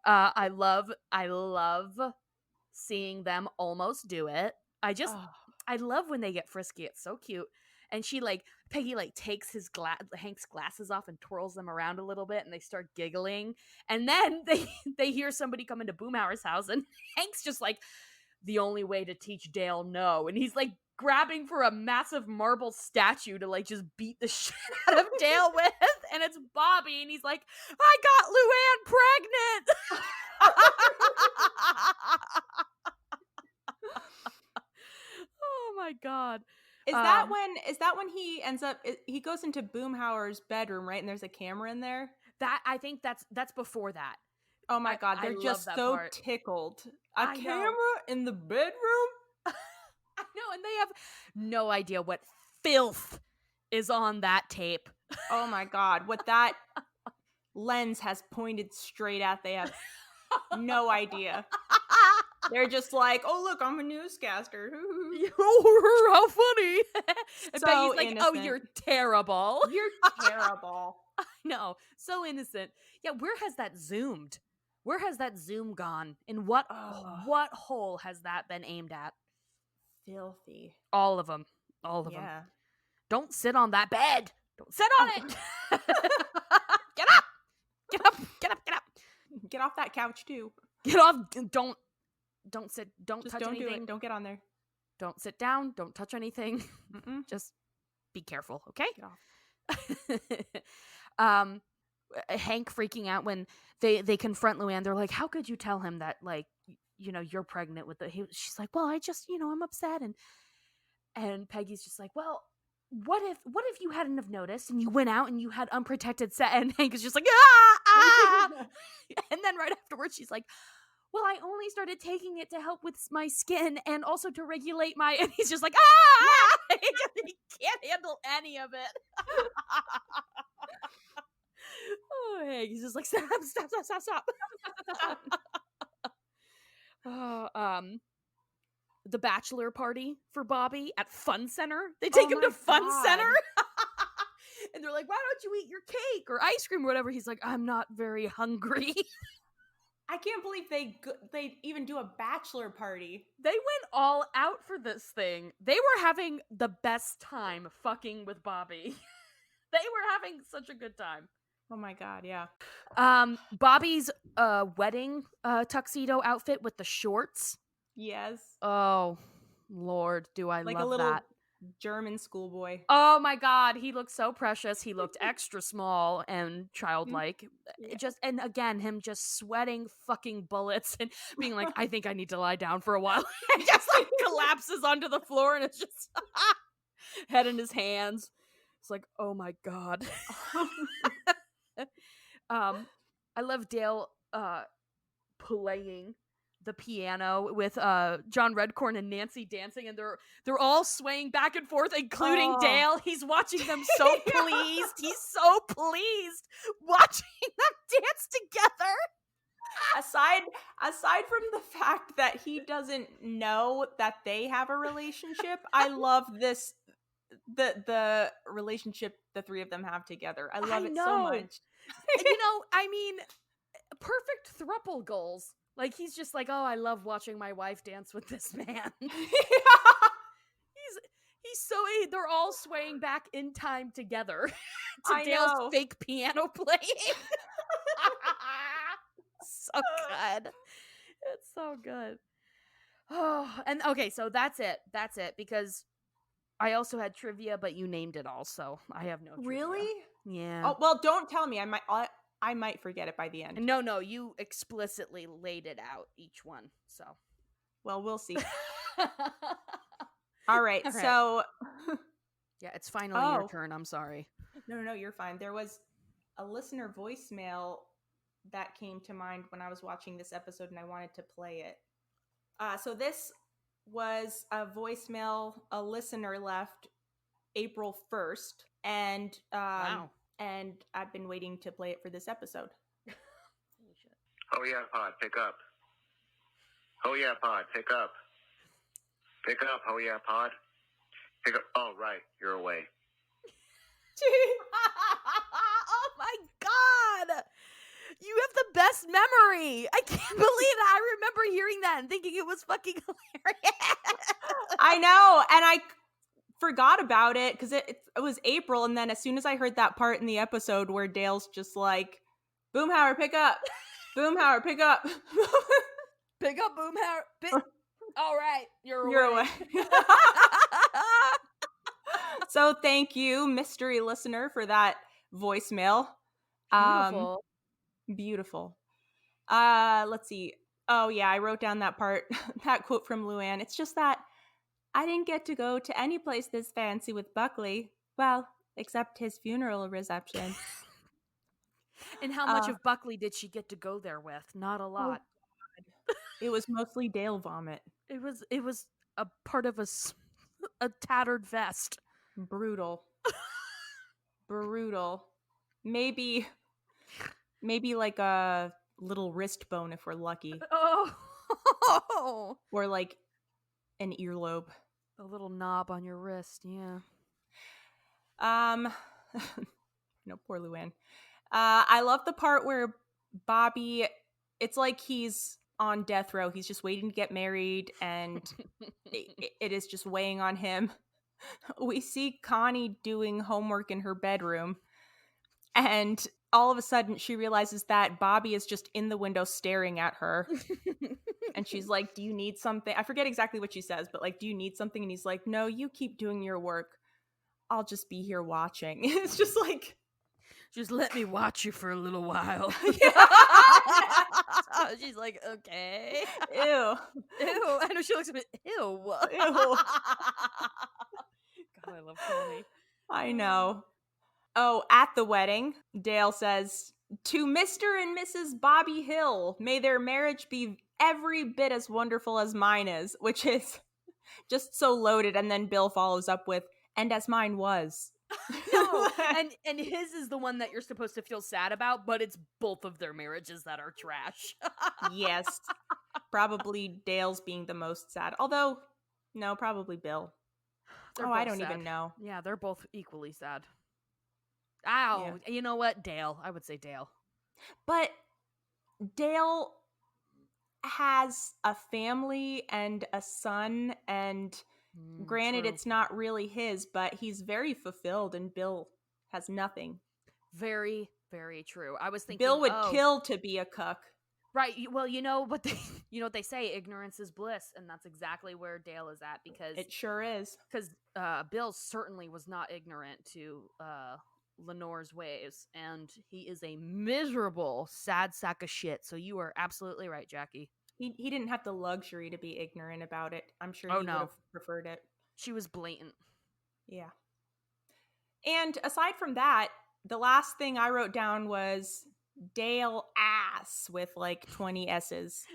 I love seeing them almost do it. Oh, I love when they get frisky. It's so cute. And Peggy like takes Hank's glasses off and twirls them around a little bit, and they start giggling. And then they hear somebody come into Boomhauer's house, and Hank's just like, the only way to teach Dale no. And he's like grabbing for a massive marble statue to like just beat the shit out of Dale with. And it's Bobby, and he's like, I got Luann pregnant. Oh my god. Is that when he ends up he goes into Boomhauer's bedroom, right? And there's a camera in there? That I think that's before that. Oh my god, I they're love just that so part. tickled. I A know. camera in the bedroom? I know, and they have no idea what filth is on that tape. Oh my god, what that lens has pointed straight at, they have no idea. They're just like, oh look, I'm a newscaster. Oh, how funny. And So Peggy's like, oh, innocent. you're terrible. You're terrible. No, so innocent. Yeah, where has that zoomed? Where has that zoom gone? In what hole has that been aimed at? Filthy. All of them. All of them. Yeah. Don't sit on that bed. Don't sit on it. Get up. Get up. Get up. Get up. Get off that couch too. Get off. Don't sit. Don't Just touch don't do anything. it. Don't get on there. Don't sit down. Don't touch anything. Mm-mm. Just be careful, okay? Get off. Hank freaking out when they confront Luann. They're like, how could you tell him that, like, you're pregnant with she's like, well, I just, I'm upset. And Peggy's just like, well, what if you hadn't have noticed and you went out and you had unprotected sex? And Hank is just like, ah! And then right afterwards she's like, well, I only started taking it to help with my skin and also to regulate my, and he's just like, ah! He can't handle any of it. Oh, Hank, he's just like, stop. The bachelor party for Bobby at Fun Center. They take him to Fun Center. And they're like, why don't you eat your cake or ice cream or whatever? He's like, I'm not very hungry. I can't believe they even do a bachelor party. They went all out for this thing. They were having the best time fucking with Bobby. They were having such a good time. Oh my god, yeah. Bobby's wedding tuxedo outfit with the shorts. Yes. Oh, Lord, do I like love a little that. German schoolboy. Oh my god, he looked so precious. He looked extra small and childlike. Yeah. And again, him just sweating fucking bullets and being like, I think I need to lie down for a while. And just like collapses onto the floor, and it's just head in his hands. It's like, oh my god. I love Dale playing the piano with John Redcorn and Nancy dancing, and they're all swaying back and forth, including Dale. He's watching them so pleased. He's so pleased watching them dance together. Aside from the fact that he doesn't know that they have a relationship, I love this the relationship the three of them have together. I love it so much. I mean, perfect throuple goals. Like, he's just like, oh, I love watching my wife dance with this man. They're all swaying back in time together to Dale's fake piano playing. So good. It's so good. Oh, and okay, so that's it. That's it, because I also had trivia, but you named it all, so I have no trivia. Really? Yeah. Oh, well, don't tell me. I might forget it by the end. No, you explicitly laid it out, each one, so. Well, we'll see. All right. All right. So, Yeah, it's finally your turn. I'm sorry. No, you're fine. There was a listener voicemail that came to mind when I was watching this episode and I wanted to play it. So this was a voicemail a listener left April 1st, and Wow. and I've been waiting to play it for this episode. Holy shit. Oh yeah, pod, pick up. Oh yeah, pod, pick up. Pick up, oh yeah, pod. Pick up. Oh, right, you're away. Oh my god! You have the best memory! I can't believe that. I remember hearing that and thinking it was fucking hilarious. I know, and I forgot about it because it was April, and then as soon as I heard that part in the episode where Dale's just like, Boomhauer, pick up! Boomhauer, pick up! Pick up, Boomhauer. All right, you're away. So thank you, mystery listener, for that voicemail. Beautiful. Beautiful. Let's see. Oh yeah, I wrote down that part, that quote from Luann. It's just that I didn't get to go to any place this fancy with Buckley. Well, except his funeral reception. And how much of Buckley did she get to go there with? Not a lot. Oh, it was mostly Dale vomit. It was a part of a tattered vest. Brutal. Brutal. Maybe like a little wrist bone if we're lucky. Oh. Or like an earlobe. A little knob on your wrist, yeah. No, poor Luann. I love the part where Bobby, it's like he's on death row. He's just waiting to get married, and it is just weighing on him. We see Connie doing homework in her bedroom, and all of a sudden she realizes that Bobby is just in the window staring at her. And she's like, do you need something? I forget exactly what she says, but like, do you need something? And he's like, no, you keep doing your work. I'll just be here watching. It's just like, just let me watch you for a little while. She's like, okay. Ew. I know, she looks a bit, ew. Ew. God, I love Connie. I know. Oh, at the wedding, Dale says, to Mr. and Mrs. Bobby Hill, may their marriage be every bit as wonderful as mine is, which is just so loaded. And then Bill follows up with, and as mine was. No, and his is the one that you're supposed to feel sad about, but it's both of their marriages that are trash. Yes. Probably Dale's being the most sad. Although, no, probably Bill. I don't even know. Yeah, they're both equally sad. Ow. Yeah. You know what? Dale. I would say Dale. But Dale has a family and a son, and granted, true. It's not really his, but he's very fulfilled, and Bill has nothing. Very, very true. I was thinking Bill would kill to be a cuck. Right. Well, you know what they say, ignorance is bliss, and that's exactly where Dale is at, because it sure is. Because Bill certainly was not ignorant to Lenore's ways, and he is a miserable, sad sack of shit. So you are absolutely right, Jackie. He didn't have the luxury to be ignorant about it. I'm sure he would have preferred it. She was blatant. Yeah. And aside from that, the last thing I wrote down was Dale ass with like 20 S's.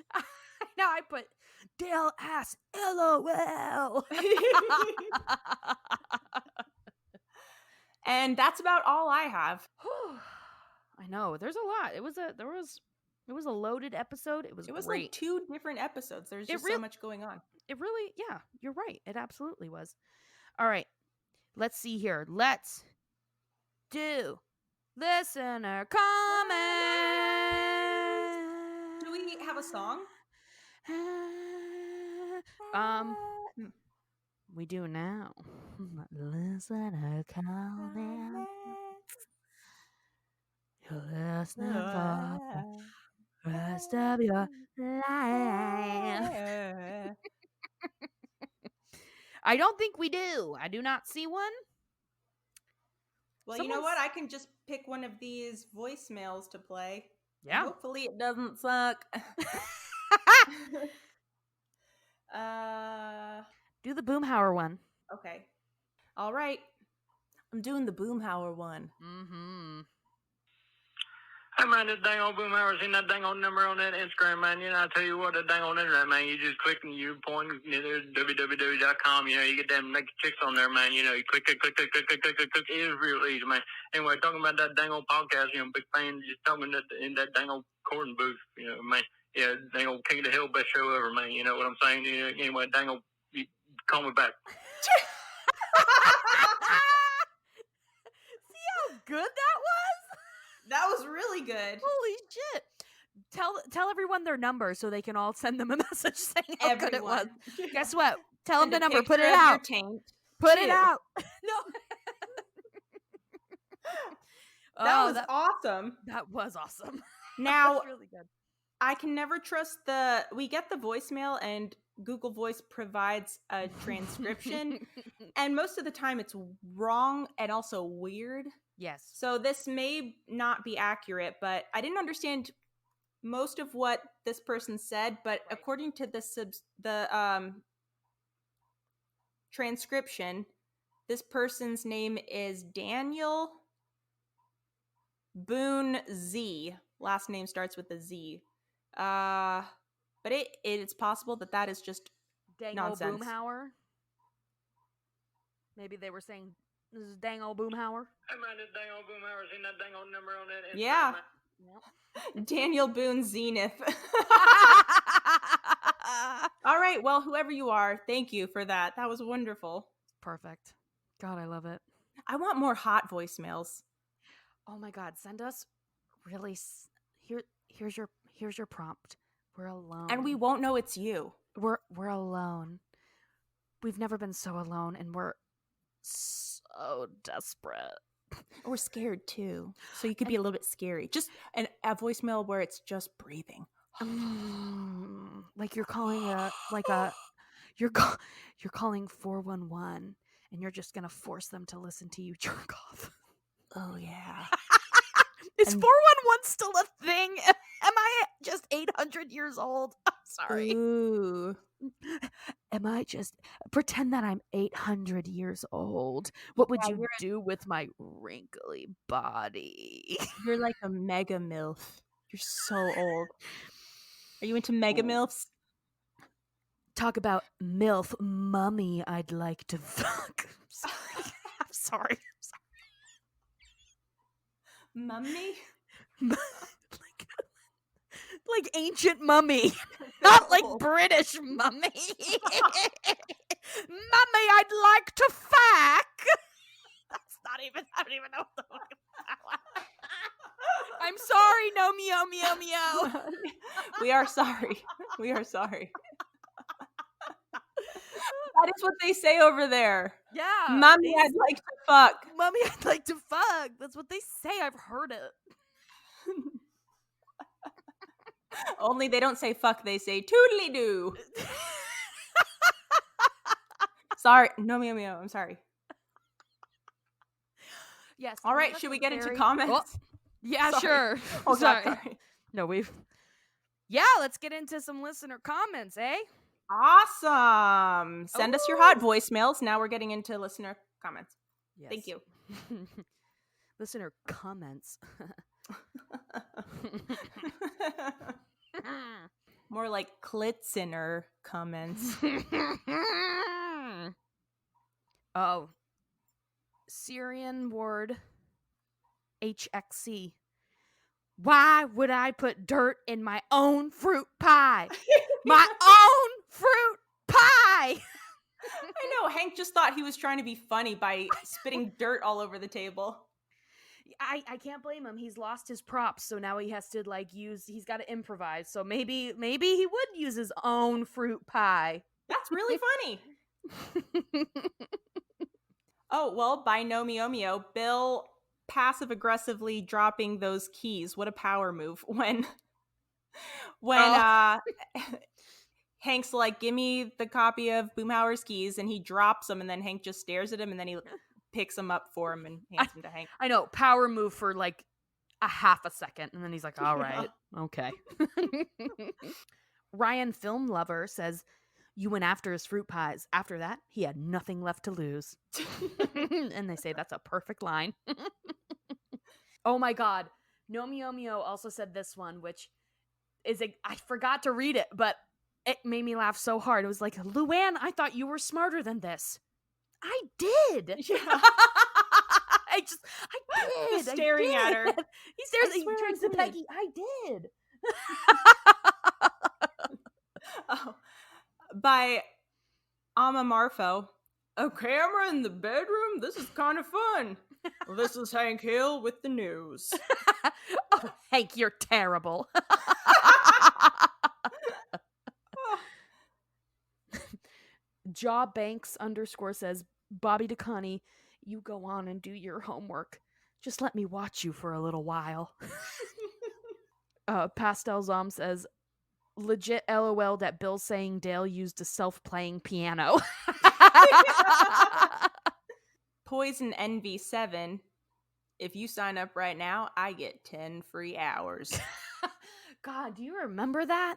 Now I put Dale ass LOL. And that's about all I have. I know. There's a lot. It was a loaded episode. It was great. Like 2 different episodes. There's just so much going on. It really, yeah, you're right. It absolutely was. All right. Let's see here. Let's do listener comment. Do we have a song? We do now. Listener comment. You're listening for the rest of your life. I don't think we do. I do not see one. Well, you know what? I can just pick one of these voicemails to play. Yeah. Hopefully it doesn't suck. Do the Boomhauer one. Okay. All right. I'm doing the Boomhauer one. Mm-hmm. Hey man, this dang old Boomhauer, seen that dang old number on that Instagram, man. You know, I tell you what, the dang old internet, man. You just click and you point, there's www.com. You know, you get them naked chicks on there, man. You know, you click. It is real easy, man. Anyway, talking about that dang old podcast, you know, big fan, just talking in that dang old recording booth, you know, man. Yeah, dang old King of the Hill, best show ever, man. You know what I'm saying? You know, anyway, dang old, you call me back. See how good that was? That was really good. Holy shit. Tell everyone their number so they can all send them a message saying how good it was. Guess what? Tell them the number. Put it out. Put it out. No. That was awesome. That was awesome. Now, That was really good. I can never trust we get the voicemail and Google Voice provides a transcription. And most of the time it's wrong and also weird. Yes. So this may not be accurate, but I didn't understand most of what this person said. But according to the transcription, this person's name is Daniel Boone Z. Last name starts with a Z. But it's possible that is just nonsense. Boomhauer. Maybe they were saying this is dang old Boomhauer. Hey man, this dang old Boomhauer, seen that dang old number on that Instagram, Yeah. man? Daniel Boone Zenith. All right, well, whoever you are, thank you for that. That was wonderful. Perfect. God, I love it. I want more hot voicemails. Oh my God, send us really here's your prompt. We're alone. And we won't know it's you. We're alone. We've never been so alone, and we're so desperate. We're scared too. So you could be a little bit scary. Just a voicemail where it's just breathing. Like you're calling you're calling 411 and you're just gonna force them to listen to you jerk off. Oh yeah. Is 411 still a thing? Am I just 800 years old? I'm sorry. Ooh. Am I just pretend that I'm 800 years old? What would you do with my wrinkly body? You're like a mega MILF. You're so old. Are you into mega MILFs? Talk about MILF mummy I'd like to fuck. I'm sorry. Mummy? like ancient mummy. Not like British mummy. Mummy I'd like to fuck. I don't even know what the fuck. I'm sorry, no meow. We are sorry. We are sorry. That is what they say over there. Yeah. Mummy, I'd like to fuck. Mummy, I'd like to fuck. That's what they say. I've heard it. Only they don't say fuck, they say toodly doo. Sorry. No meow. I'm sorry. Yes. All right. Should we get into comments? Oh, yeah, sorry. Sure. Oh, sorry. God, sorry. No, yeah, let's get into some listener comments, eh? Awesome. Send us your hot voicemails. Now we're getting into listener comments. Yes. Thank you. Listener comments. More like Klitziner comments. Oh. Syrian Ward HXC. Why would I put dirt in my own fruit pie? My own fruit pie! I know. Hank just thought he was trying to be funny by spitting dirt all over the table. I can't blame him. He's lost his props, so now he has to he's got to improvise. So maybe he would use his own fruit pie. That's really funny. Oh, well, by No Meomio, Bill passive aggressively dropping those keys. What a power move when Hank's like, give me the copy of Boomhauer's keys, and he drops them, and then Hank just stares at him, and then he picks them up for him and hands them to Hank. I know, power move for like a half a second, and then he's like, all right, okay. Ryan Film Lover says, You went after his fruit pies. After that, he had nothing left to lose. And they say that's a perfect line. Oh my God. Nomio also said this one, which is I forgot to read it, but it made me laugh so hard. It was like, Luann, I thought you were smarter than this. I did. Yeah. I did. Just staring at her. He stares. He swear I turns to did. Peggy. I did. Oh. By Ama Marfo. A camera in the bedroom? This is kind of fun. Well, this is Hank Hill with the news. Oh, Hank, you're terrible. Jaw Banks _ says, Bobby DeConnie, you go on and do your homework. Just let me watch you for a little while. Pastel Zom says, legit LOL that Bill's saying Dale used a self-playing piano. Poison Envy 7. If you sign up right now, I get 10 free hours. God, do you remember that?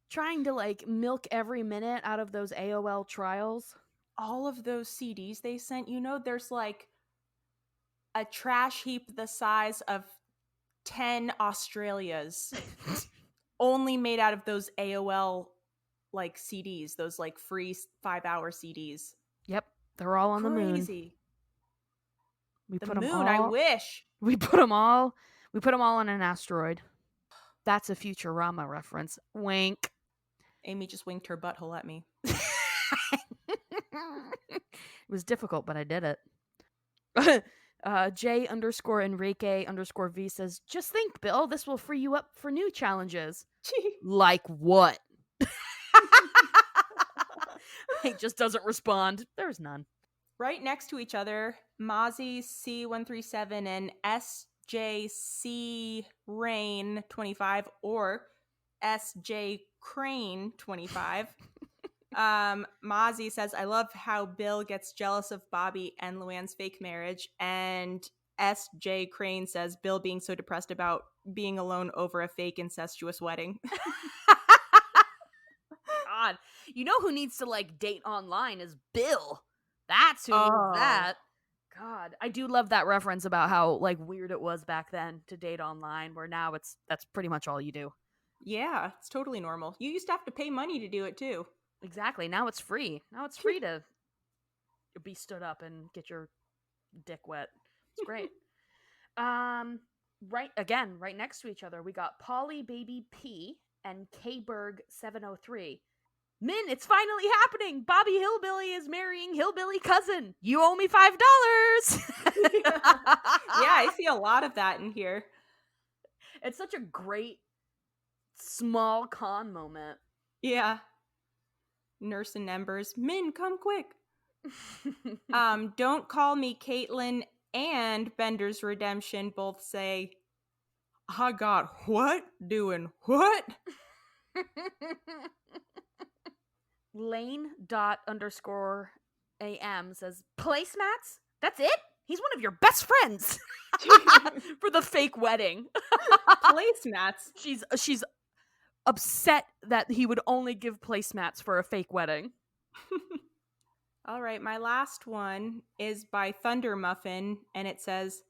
Trying to like milk every minute out of those AOL trials. All of those CDs they sent, there's like a trash heap the size of 10 Australias. Only made out of those AOL like CDs, those like free 5-hour CDs. Yep, they're all on the moon. Crazy. We The put them moon, all. I wish. We put them all on an asteroid. That's a Futurama reference. Wink. Amy just winked her butthole at me. It was difficult, but I did it. J _ Enrique _ V says, just think, Bill, this will free you up for new challenges. Like what? He just doesn't respond. There's none. Right next to each other, Mozzie C137 and SJC Rain 25 or SJ Crane 25. Mozzie says, I love how Bill gets jealous of Bobby and Luann's fake marriage. And SJ Crane says, Bill being so depressed about being alone over a fake incestuous wedding. God, you know who needs to like date online is Bill. That's who needs that. God, I do love that reference about how like weird it was back then to date online, where now that's pretty much all you do. Yeah, it's totally normal. You used to have to pay money to do it too. Exactly. Now it's free. Now it's free to be stood up and get your dick wet. It's great. Right next to each other, we got Polly Baby P and K-Berg 703. Min, it's finally happening! Bobby Hillbilly is marrying Hillbilly Cousin. You owe me $5. Yeah, I see a lot of that in here. It's such a great small con moment. Yeah. Nurse and Embers, Min, come quick. Don't Call Me Caitlin and Bender's Redemption both say, I got what? Doing what? Lane _am says, placemats? That's it? He's one of your best friends. For the fake wedding. Placemats? She's upset that he would only give placemats for a fake wedding. All right, my last one is by Thunder Muffin, and it says,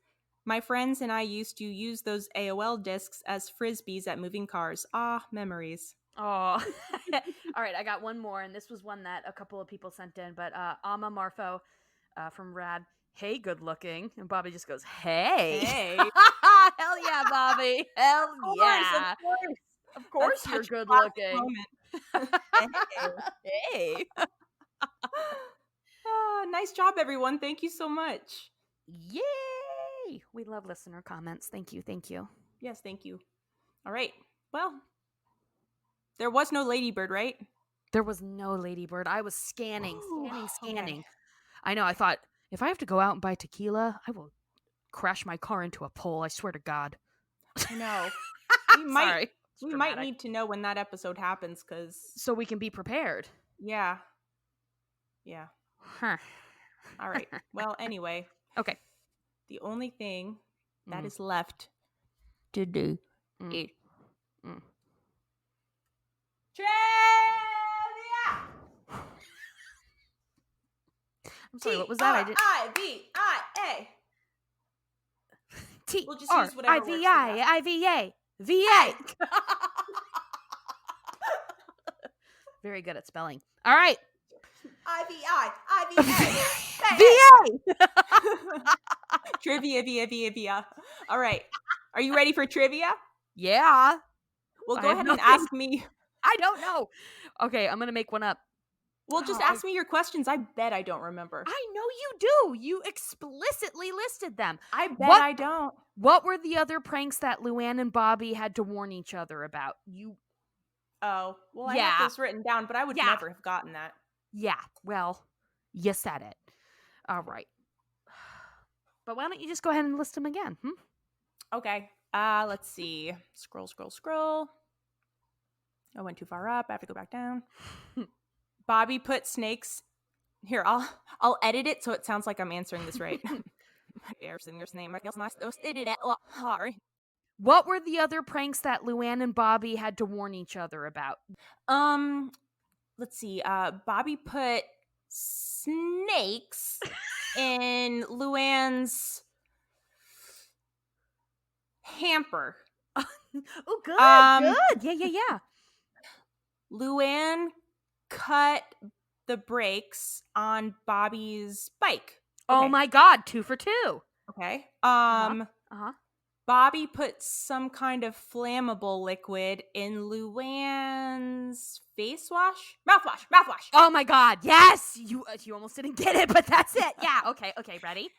my friends and I used to use those AOL discs as frisbees at moving cars. Ah, memories. Oh. All right, I got one more, and this was one that a couple of people sent in, but Ama Marfo from Rad, hey, good looking. And Bobby just goes, hey. Hell yeah, Bobby. Hell yeah. Of course you're good looking. Hey. Nice job, everyone. Thank you so much. Yay! We love listener comments. Thank you. Yes, thank you. All right. Well, there was no Ladybird, right? There was no Ladybird. I was scanning. Okay. I know. I thought, if I have to go out and buy tequila, I will crash my car into a pole. I swear to God. I know. We might need to know when that episode happens, so we can be prepared. Yeah. Huh. All right. Well, anyway. Okay. The only thing that is left to do is trivia. I'm sorry, what was that? I did T-R-I-V-I-A. T We'll just R use whatever I works V for I that. I V A V A. Very good at spelling. All right. I-V-I-I-V-A. Trivia. All right. Are you ready for trivia? Yeah. Well, I go have ahead and nothing. ask me. I don't know. Okay, I'm going to make one up. Well, just ask me your questions. I bet I don't remember. I know you do. You explicitly listed them. I bet I don't. What were the other pranks that Luann and Bobby had to warn each other about? Oh, well, I Yeah. have those written down, but I would never have gotten that. Yeah, well, you said it. All right. But why don't you just go ahead and list them again? Okay. Let's see. Scroll. I went too far up. I have to go back down. Bobby put snakes. Here, I'll edit it so it sounds like I'm answering this right. What were the other pranks that Luann and Bobby had to warn each other about? Let's see. Bobby put snakes in Luann's hamper. Oh, good. Yeah. Luann cut the brakes on Bobby's bike. Okay. Oh my God, 2 for 2. Okay. Uh-huh. Bobby put some kind of flammable liquid in Luann's mouthwash. Oh my God, yes! You almost didn't get it, but that's it. Yeah, okay, ready?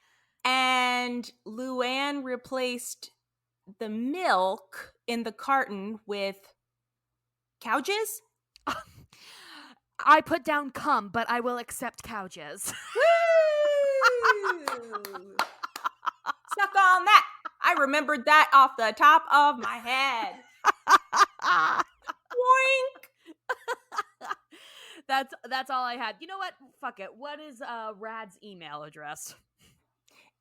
And Luann replaced the milk in the carton with cow jizz? I put down cum, but I will accept cow jizz. Woo! Suck on that. I remembered that off the top of my head. Boink. That's all I had. You know what? Fuck it. What is Rad's email address?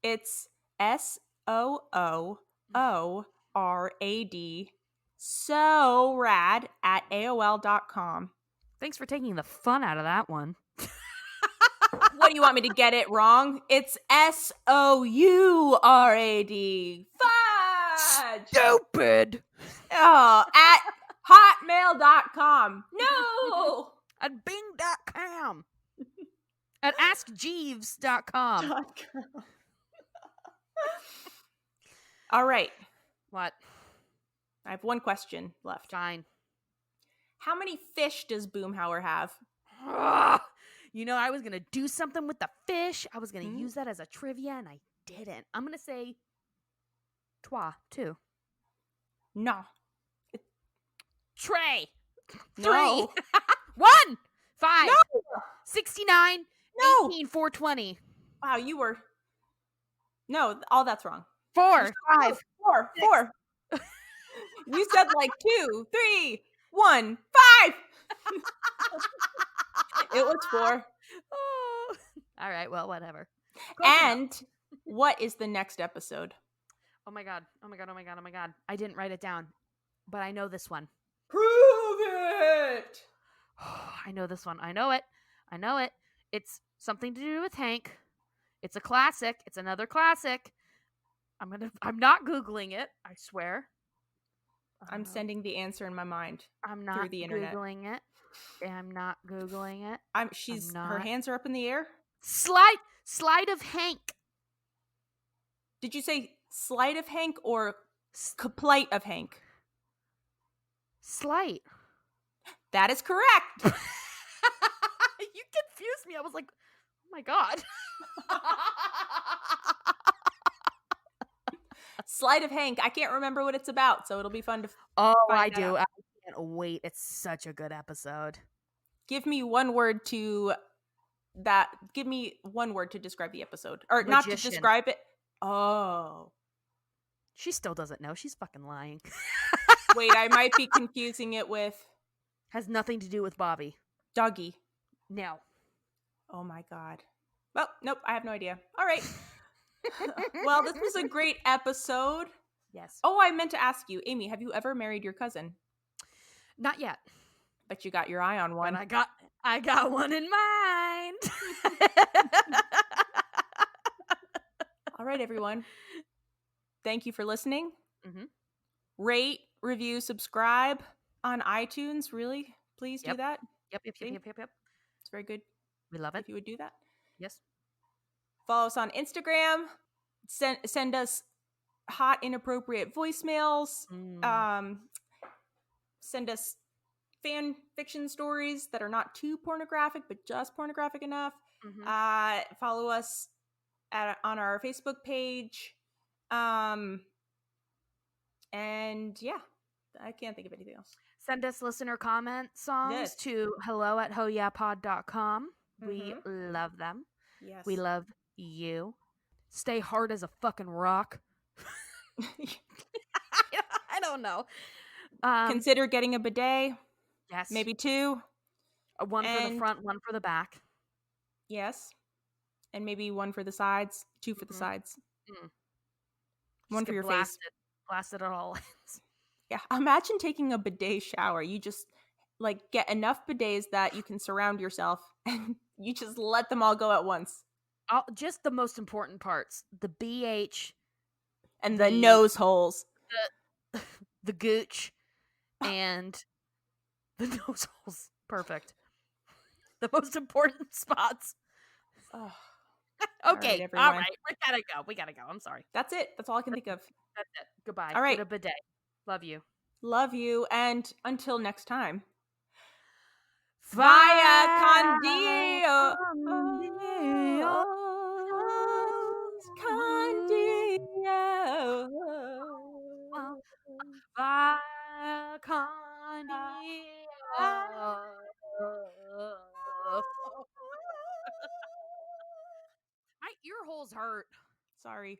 It's SOOORAD sorad@AOL.com. Thanks for taking the fun out of that one. What do you want me to get it wrong? It's SOURAD. Fudge! Stupid! Oh, at hotmail.com. No! At bing.com. At askjeeves.com. All right. What? I have one question left. Fine. How many fish does Boomhauer have? Ugh. You know, I was going to do something with the fish. I was going to use that as a trivia, and I didn't. I'm going to say 2. No. Trey. 3. No. 1. 5. No. 69. No. 18. 420. Wow, you were... No, all that's wrong. 4. 5. 4. You said like 2, 3, 1, 5. It was 4. Oh. All right, well, whatever. And what is the next episode? Oh my god. I didn't write it down, but I know this one. Prove it! I know this one. I know it. It's something to do with Hank. It's a classic. It's another classic. I'm not Googling it, I swear. I'm sending the answer in my mind. I'm not through the internet. Googling it. I'm not Googling it. Her hands are up in the air. Slide of Hank. Did you say sleight of Hank or plight of Hank? Slight. That is correct. You confused me. I was like, oh my god. Sleight of Hank. I can't remember what it's about, so it'll be fun to I do. I can't wait. It's such a good episode. Give me one word to describe the episode. Or Magician. Not to describe it. Oh. She still doesn't know. She's fucking lying. Wait, I might be confusing it with... Has nothing to do with Bobby. Dougie. No. Oh my god. Well, nope, I have no idea. All right. Well, this was a great episode. Yes. Oh, I meant to ask you, Amy, have you ever married your cousin? Not yet. But you got your eye on one. And I got one in mind. All right, everyone. Thank you for listening. Mhm. Rate, review, subscribe on iTunes. Really, please do Yep. that. Yep. See? It's very good We love it. if you would do that. Yes. Follow us on Instagram. Send us hot, inappropriate voicemails. Send us fan fiction stories that are not too pornographic, but just pornographic enough. Follow us on our Facebook page. And yeah, I can't think of anything else. Send us listener comment songs to hello@hoyeahpod.com. We love them. Yes. We love you. Stay hard as a fucking rock. I don't know. Consider getting a bidet. Yes. Maybe 2. One for the front, one for the back. Yes. And maybe 1 for the sides, 2 for the sides. 1 for your face. Blasted at all ends. Yeah. Imagine taking a bidet shower. You just like get enough bidets that you can surround yourself and you just let them all go at once. Just the most important parts. The BH. And the nose holes. The gooch. And the nose holes. Perfect. The most important spots. Oh. Okay. All right. We gotta go. I'm sorry. That's it. That's all I can think of. That's it. Goodbye. All right. Get a bidet. Love you. Love you. And until next time. Via con Dios. Con Dios. Via con Dios. My ear holes hurt. Sorry.